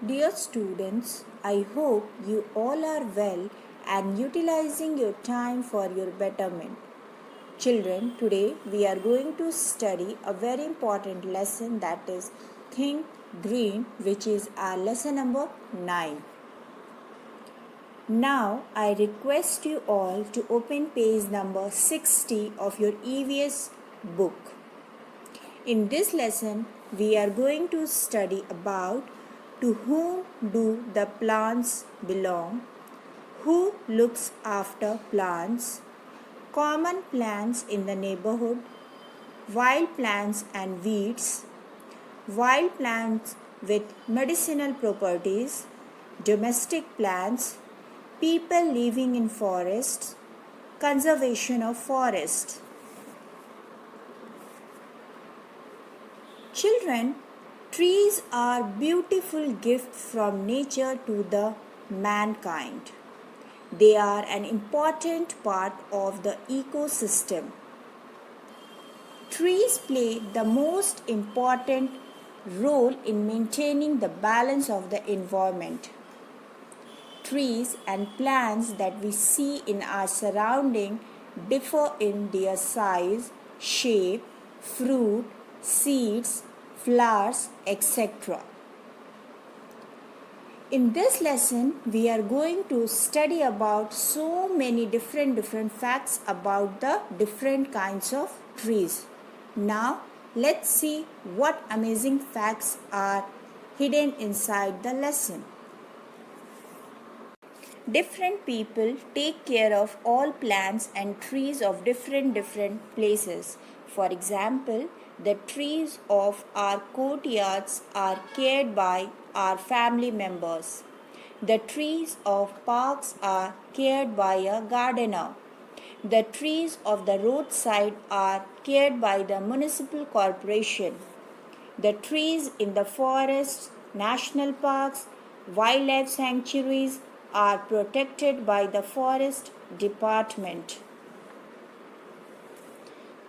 Dear students, I hope you all are well and utilizing your time for your betterment. Children, today we are going to study a very important lesson, that is Think Green, which is our lesson number 9. Now I request you all to open page number 60 of your EVS book. In this lesson, we are going to study about to whom do the plants belong, who looks after plants, common plants in the neighborhood, wild plants and weeds, wild plants with medicinal properties, domestic plants, people living in forests, conservation of forests. Children, trees are beautiful gift from nature to the mankind. They are an important part of the ecosystem. Trees play the most important role in maintaining the balance of the environment. Trees and plants that we see in our surrounding differ in their size, shape, fruit, seeds, flowers, etc. In this lesson, we are going to study about so many different facts about the different kinds of trees. Now, let's see what amazing facts are hidden inside the lesson. Different people take care of all plants and trees of different places. For example, the trees of our courtyards are cared by our family members. The trees of parks are cared by a gardener. The trees of the roadside are cared by the municipal corporation. The trees in the forests, national parks, wildlife sanctuaries are protected by the forest department.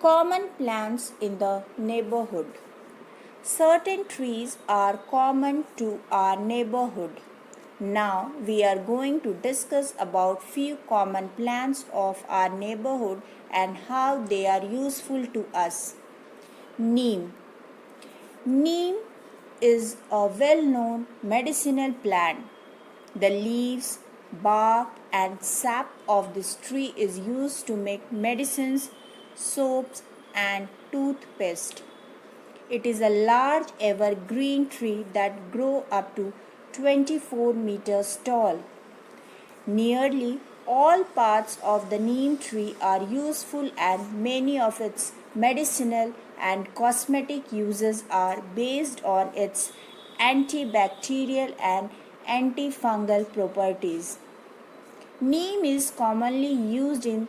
Common plants in the neighborhood. Certain trees are common to our neighborhood. Now we are going to discuss about few common plants of our neighborhood and how they are useful to us. Neem. Neem is a well-known medicinal plant. The leaves, bark and sap of this tree is used to make medicines, soaps and toothpaste. It is a large evergreen tree that grows up to 24 meters tall. Nearly all parts of the neem tree are useful and many of its medicinal and cosmetic uses are based on its antibacterial and antifungal properties. Neem is commonly used in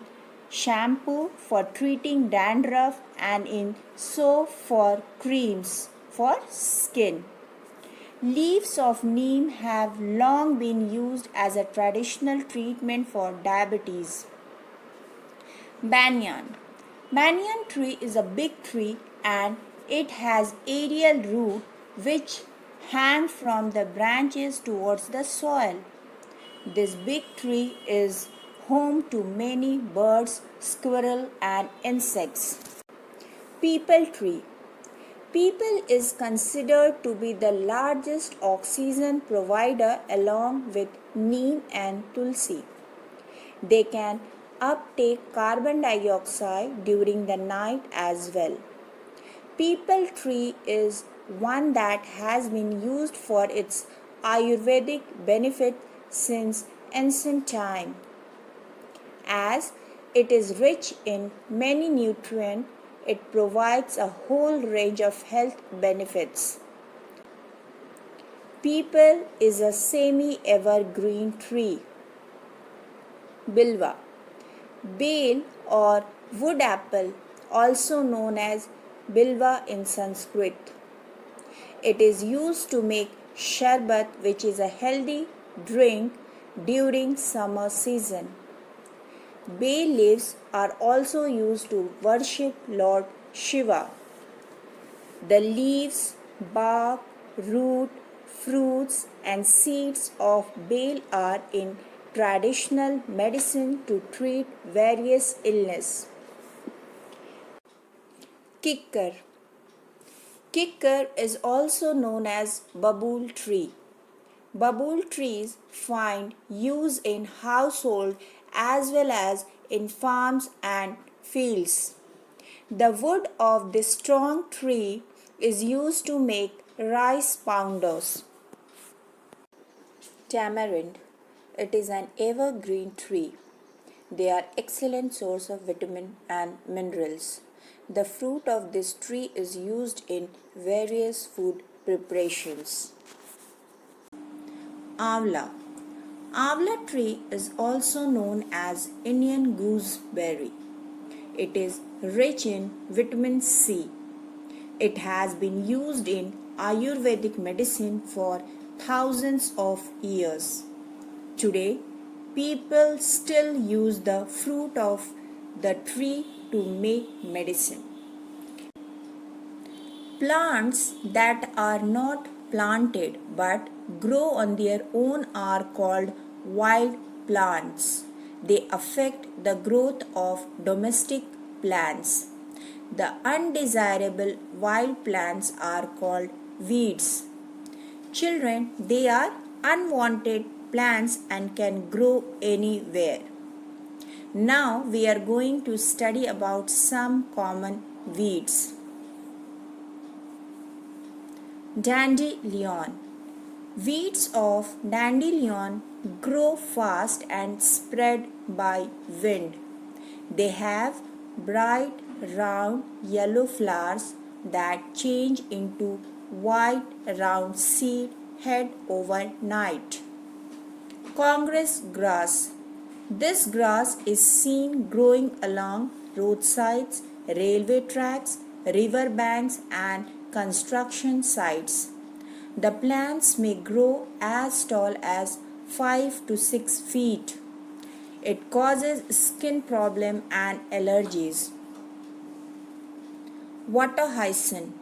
shampoo for treating dandruff and in soap for creams for skin. Leaves of neem have long been used as a traditional treatment for diabetes. Banyan. Banyan tree is a big tree and it has aerial root which hang from the branches towards the soil. This big tree is home to many birds, squirrels and insects. Peepal tree. Peepal is considered to be the largest oxygen provider along with neem and tulsi. They can uptake carbon dioxide during the night as well. Peepal tree is one that has been used for its Ayurvedic benefit since ancient time. As it is rich in many nutrients, it provides a whole range of health benefits. Peepal is a semi-evergreen tree. Bilva. Bale or wood apple, also known as bilva in Sanskrit. It is used to make sharbat, which is a healthy drink during summer season. Bay leaves are also used to worship Lord Shiva. The leaves, bark, root, fruits, and seeds of bale are in traditional medicine to treat various illnesses. Kikkar. Kikkar is also known as babool tree. Babool trees find use in household as well as in farms and fields. The wood of this strong tree is used to make rice pounders. Tamarind. It is an evergreen tree. They are excellent source of vitamin and minerals. The fruit of this tree is used in various food preparations. Avla. Avla tree is also known as Indian gooseberry. It is rich in vitamin C. It has been used in Ayurvedic medicine for thousands of years. Today, people still use the fruit of the tree to make medicine. Plants that are not planted but grow on their own are called wild plants. They affect the growth of domestic plants. The undesirable wild plants are called weeds. Children, they are unwanted plants and can grow anywhere. Now we are going to study about some common weeds. Dandelion. Weeds of dandelion grow fast and spread by wind. They have bright, round, yellow flowers that change into white, round seed head overnight. Congress grass. This grass is seen growing along roadsides, railway tracks, river banks, and construction sites. The plants may grow as tall as 5 to 6 feet. It causes skin problem and allergies. Water hyacinth.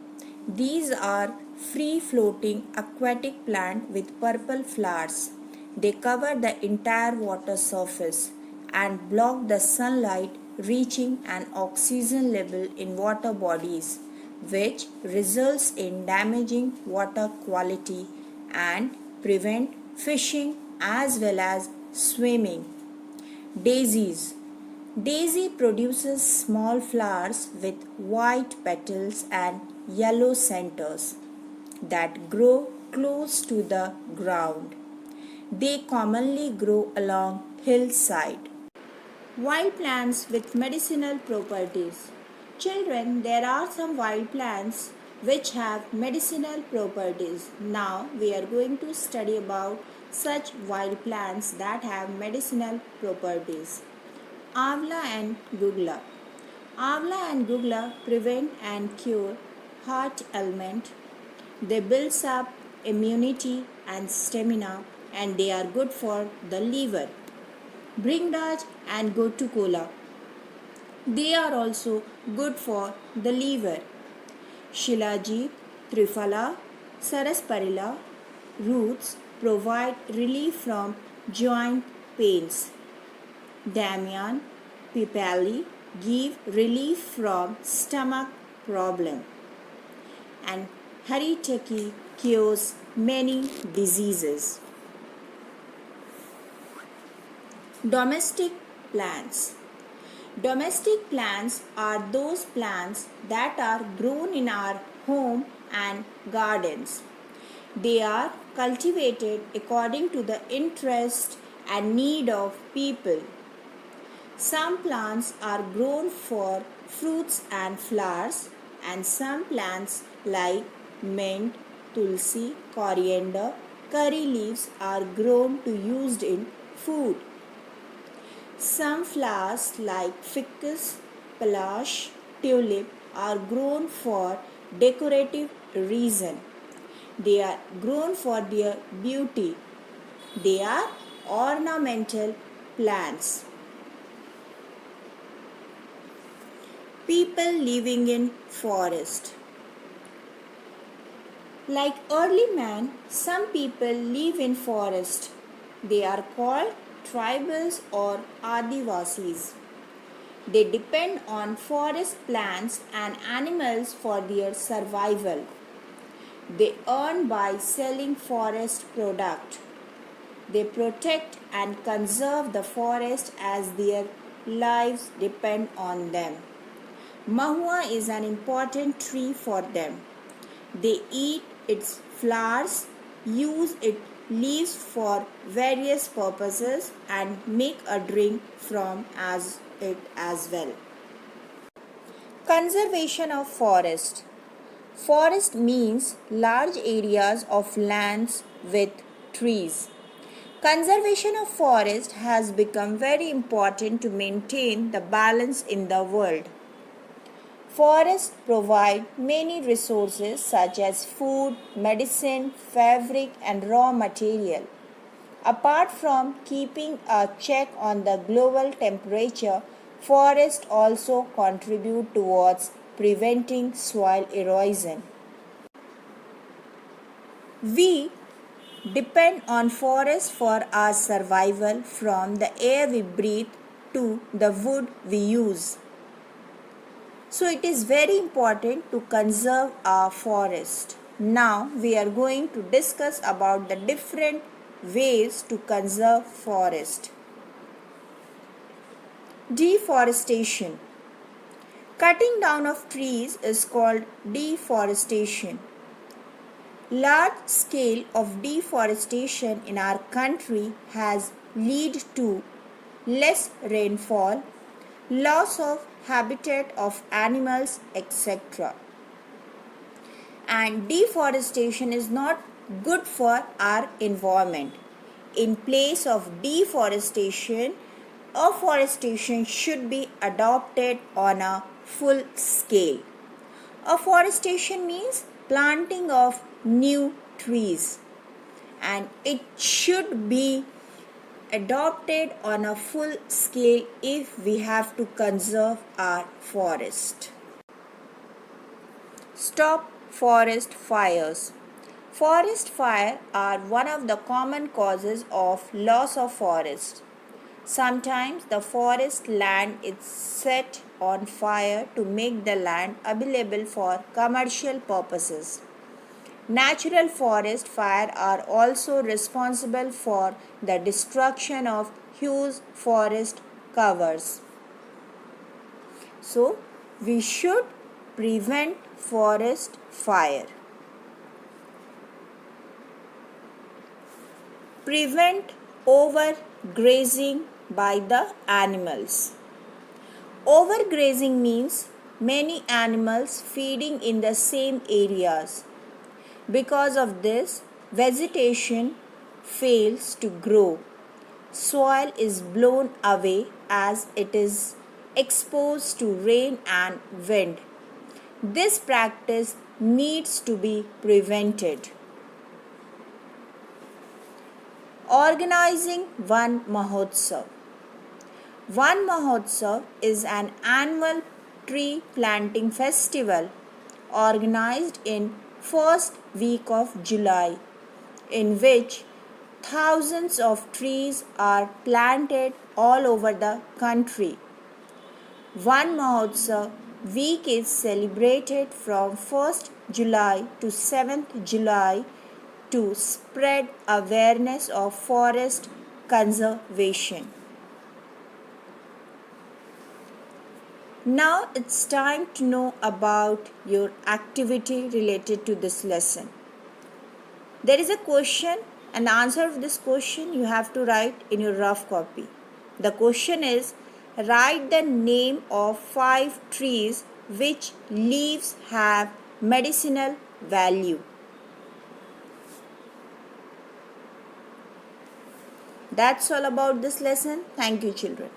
These are free-floating aquatic plant with purple flowers. They cover the entire water surface and block the sunlight reaching an oxygen level in water bodies, which results in damaging water quality and prevent fishing as well as swimming. Daisies. Daisy produces small flowers with white petals and yellow centers that grow close to the ground. They commonly grow along hillside. Wild plants with medicinal properties. Children, there are some wild plants which have medicinal properties. Now we are going to study about such wild plants that have medicinal properties. Amla and Gugla. Amla and Gugla prevent and cure heart ailment. They build up immunity and stamina, and they are good for the liver. Bringdaj and Gotukola. They are also good for the liver. Shilajit, Triphala, Sarasparilla roots provide relief from joint pains. Damian, Pipali give relief from stomach problem. And Haritaki cures many diseases. Domestic plants. Domestic plants are those plants that are grown in our home and gardens. They are cultivated according to the interest and need of people. Some plants are grown for fruits and flowers, and some plants like mint, tulsi, coriander, curry leaves are grown to used in food. Some flowers like ficus, palash, tulip are grown for decorative reason. They are grown for their beauty. They are ornamental plants. People living in forest. Like early man, some people live in forest. They are called tribals or Adivasis. They depend on forest plants and animals for their survival. They earn by selling forest product. They protect and conserve the forest as their lives depend on them. Mahua is an important tree for them. They eat its flowers, use its leaves for various purposes, and make a drink from it as well. Conservation of forest. Forest means large areas of lands with trees. Conservation of forest has become very important to maintain the balance in the world. Forests provide many resources such as food, medicine, fabric, and raw material. Apart from keeping a check on the global temperature, forests also contribute towards preventing soil erosion. We depend on forests for our survival, from the air we breathe to the wood we use. So it is very important to conserve our forest. Now we are going to discuss about the different ways to conserve forest. Deforestation. Cutting down of trees is called deforestation. Large scale of deforestation in our country has led to less rainfall, loss of habitat of animals, etc. And deforestation is not good for our environment. In place of deforestation, afforestation should be adopted on a full scale. Afforestation means planting of new trees, and it should be adopted on a full scale if we have to conserve our forest. Stop forest fires. Forest fires are one of the common causes of loss of forest. Sometimes the forest land is set on fire to make the land available for commercial purposes. Natural forest fires are also responsible for the destruction of huge forest covers. So, we should prevent forest fire. Prevent overgrazing by the animals. Overgrazing means many animals feeding in the same areas. Because of this, vegetation fails to grow. Soil is blown away as it is exposed to rain and wind. This practice needs to be prevented. Organizing Van Mahotsav. Van Mahotsav is an annual tree planting festival organized in first week of July, in which thousands of trees are planted all over the country. Van Mahotsav week is celebrated from 1st July to 7th July to spread awareness of forest conservation. Now it's time to know about your activity related to this lesson. There is a question, and the answer of this question you have to write in your rough copy. The question is, write the name of 5 trees which leaves have medicinal value. That's all about this lesson. Thank you, children.